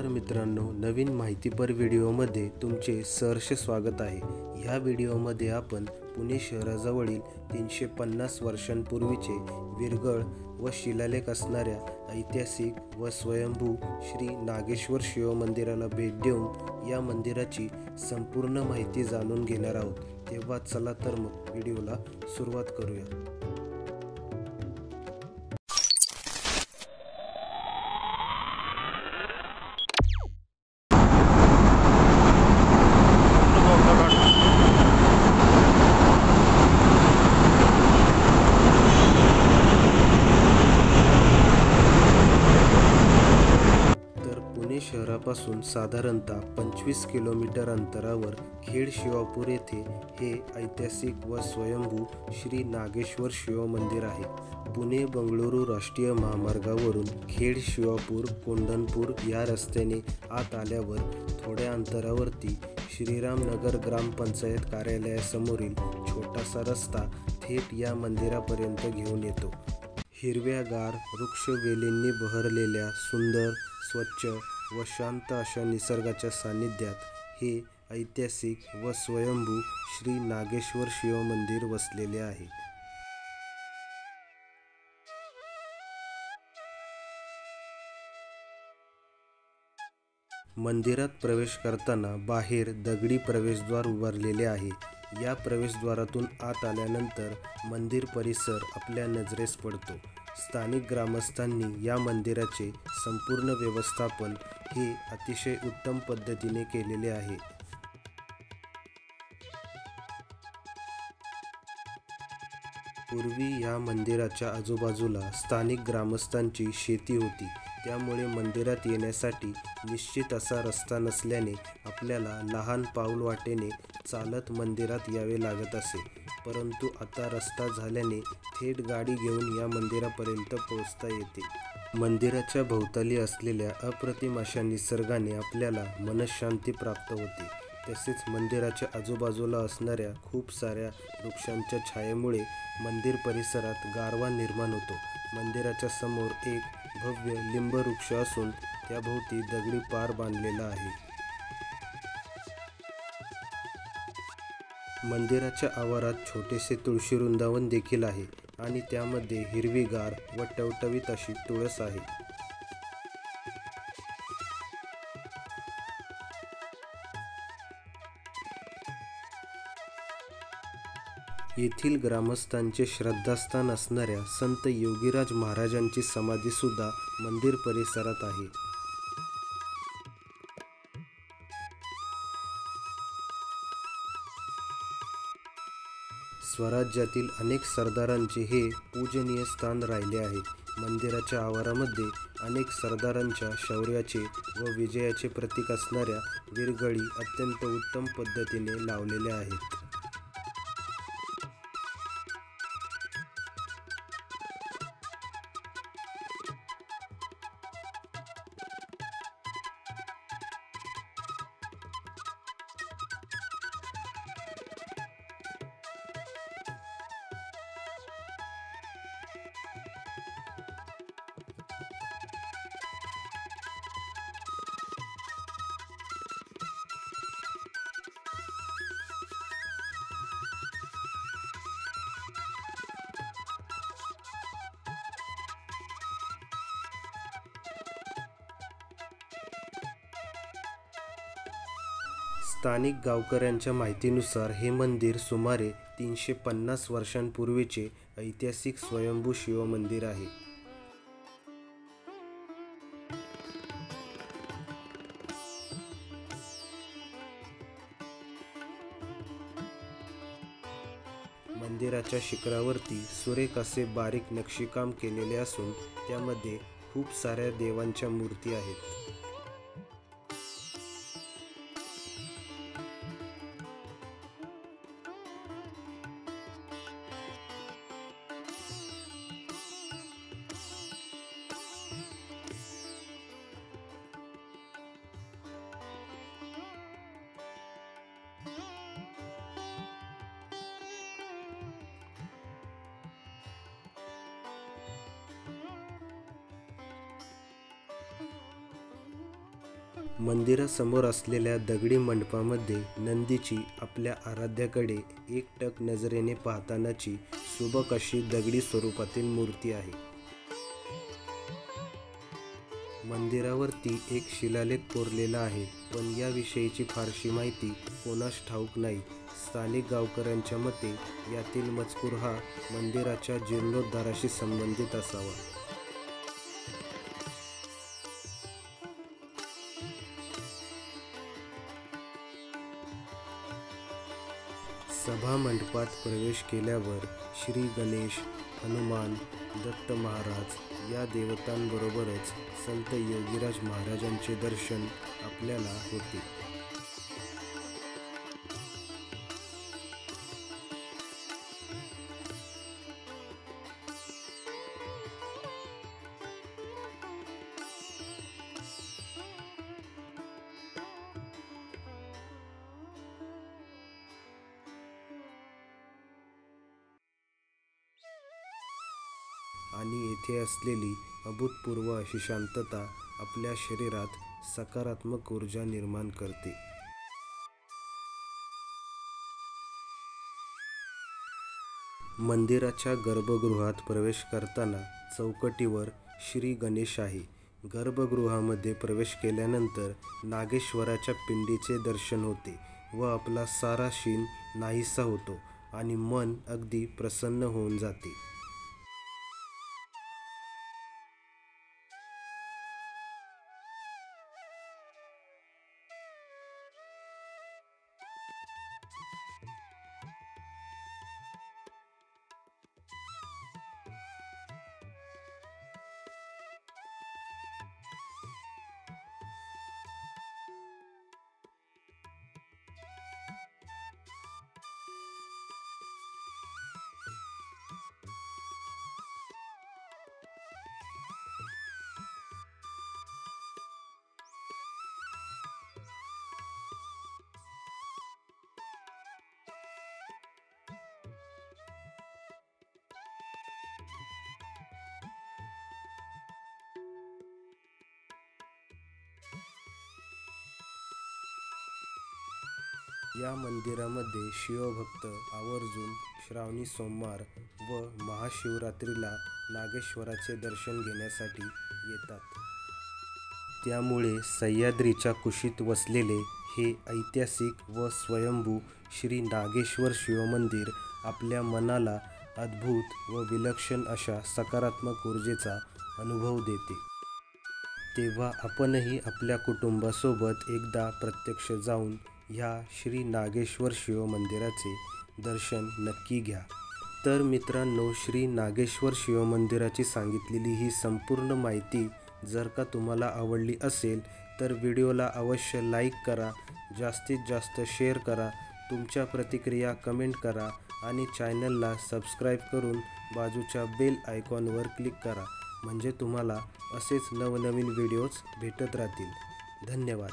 नमस्कार मित्रांनो, नवीन माहितीपर व्हिडिओमध्ये तुमचे सहर्ष स्वागत आहे। ह्या व्हिडिओमध्ये आपण पुणे शहराजवळील 350 वर्षांपूर्वीचे विरगळ व शिलालेख असणाऱ्या ऐतिहासिक व स्वयंभू श्री नागेश्वर शिव मंदिराला भेट देऊन या मंदिराची संपूर्ण माहिती जाणून घेणार आहोत। तेव्हा चला तर मग व्हिडिओला सुरुवात करूया। पुणे शहरापासून साधारणतः 25 किलोमीटर अंतरावर खेड शिवापूर येथे हे ऐतिहासिक व स्वयंभू श्री नागेश्वर शिव मंदिर आहे। पुणे बंगळुरू राष्ट्रीय महामार्गावरून खेड शिवापूर कोंढणपूर या रस्त्याने आत आल्यावर थोड्या अंतरावरती श्रीरामनगर ग्रामपंचायत कार्यालयासमोरील छोटासा रस्ता थेट या मंदिरापर्यंत घेऊन येतो। हिरव्यागार वृक्षवेलींनी बहरलेल्या सुंदर, स्वच्छ व शांत अशा निसर्गाच्या सानिध्यात हे ऐतिहासिक व स्वयंभू श्री नागेश्वर शिव मंदिर वसलेले आहे। मंदिरात प्रवेश करताना बाहेर दगडी प्रवेशद्वार उभारलेले आहे। या प्रवेशद्वारातून आत आल्यानंतर मंदिर परिसर आपल्या नजरेस पडतो। स्थानिक ग्रामस्थांनी या मंदिराचे संपूर्ण व्यवस्थापन हे अतिशय उत्तम पद्धतीने केलेले आहे। पूर्वी या मंदिराच्या आजूबाजूला स्थानिक ग्रामस्थांची शेती होती, त्यामुळे मंदिरात येण्यासाठी निश्चित असा रस्ता नसल्याने आपल्याला लहान पाऊलवाटेने चालत मंदिरात यावे लागत असे। परंतु आता रस्ता झाल्याने थेट गाडी घेऊन या मंदिरापर्यंत पोहोचता येते। मंदिराच्या भोवताली असलेल्या अप्रतिम अशा निसर्गाने आपल्याला मनःशांती प्राप्त होते। तसेच मंदिराच्या आजूबाजूला असणाऱ्या खूप साऱ्या वृक्षांच्या छायेमुळे मंदिर परिसरात गारवा निर्माण होतो। मंदिराच्या समोर एक भव्य लिंब वृक्ष असून त्याभोवती दगडी पार बांधलेला आहे। मंदिराच्या आवारात छोटेसे तुळशी वृंदावन देखील आहे आणि त्यामध्ये हिरवीगार व टवटवीत अशी तुळस आहे। येथील ग्रामस्थांचे श्रद्धास्थान असणाऱ्या संत योगीराज महाराजांची समाधी सुद्धा मंदिर परिसरात आहे। स्वराज्यातील अनेक सरदारांचे हे पूजनीय स्थान राहिले आहे। मंदिराच्या आवारामध्ये अनेक सरदारांच्या शौर्याचे व विजयाचे प्रतीक असणाऱ्या विरगळी अत्यंत उत्तम पद्धतीने लावलेल्या आहेत। स्थानिक गावकऱ्यांच्या माहितीनुसार हे मंदिर सुमारे 350 वर्षांपूर्वीचे ऐतिहासिक स्वयंभू शिव मंदिर आहे। मंदिराच्या शिखरावरती सुरेख असे बारीक नक्षीकाम केलेले असून त्यामध्ये खूप साऱ्या देवांच्या मूर्ती आहेत। मंदिरासमोर असलेल्या दगडी मंडपामध्ये नंदीची आपल्या आराध्याकडे एकटक नजरेने पाहतानाची सुबक अशी दगडी स्वरूपातील मूर्ती आहे. मंदिरावरती एक शिलालेख कोरलेला आहे, पण याविषयीची फारशी माहिती कोणास ठाऊक नाही. स्थानिक गावकऱ्यांच्या मते यातील मजकूर हा मंदिराच्या जीर्णोद्धाराशी संबंधित असावा. सभा मंडपात प्रवेश केल्यावर श्री गणेश, हनुमान, दत्त महाराज या देवतांबरोबरच संत योगीराज महाराजांचे दर्शन आपल्याला होते. आणि येथे असलेली अभूतपूर्व अशी शांतता आपल्या शरीरात सकारात्मक ऊर्जा निर्माण करते. मंदिराच्या गर्भगृहात प्रवेश करताना चौकटीवर श्री गणेश आहे. गर्भगृहामध्ये प्रवेश केल्यानंतर नागेश्वराच्या पिंडीचे दर्शन होते व आपला सारा शीन नाहीसा होतो आणि मन अगदी प्रसन्न होऊन जाते. या मंदिरामध्ये शिवभक्त आवर्जून श्रावणी सोमवार व महाशिवरात्रीला नागेश्वराचे दर्शन घेण्यासाठी येतात. त्यामुळे सह्याद्रीच्या कुशीत वसलेले हे ऐतिहासिक व स्वयंभू श्री नागेश्वर शिवमंदिर आपल्या मनाला अद्भुत व विलक्षण अशा सकारात्मक ऊर्जेचा अनुभव देते. तेव्हा आपणही आपल्या कुटुंबासोबत एकदा प्रत्यक्ष जाऊन ह्या श्री नागेश्वर शिवमंदिराचे दर्शन नक्की घ्या. तर मित्रांनो, श्री नागेश्वर शिवमंदिराची सांगितलेली ही संपूर्ण माहिती जर का तुम्हाला आवडली असेल तर व्हिडिओला अवश्य लाईक करा, जास्तीत जास्त शेअर करा, तुमच्या प्रतिक्रिया कमेंट करा आणि चॅनलला सबस्क्राईब करून बाजूच्या बेल आयकॉनवर क्लिक करा, म्हणजे तुम्हाला असेच नवनवीन व्हिडिओज भेटत राहतील. धन्यवाद.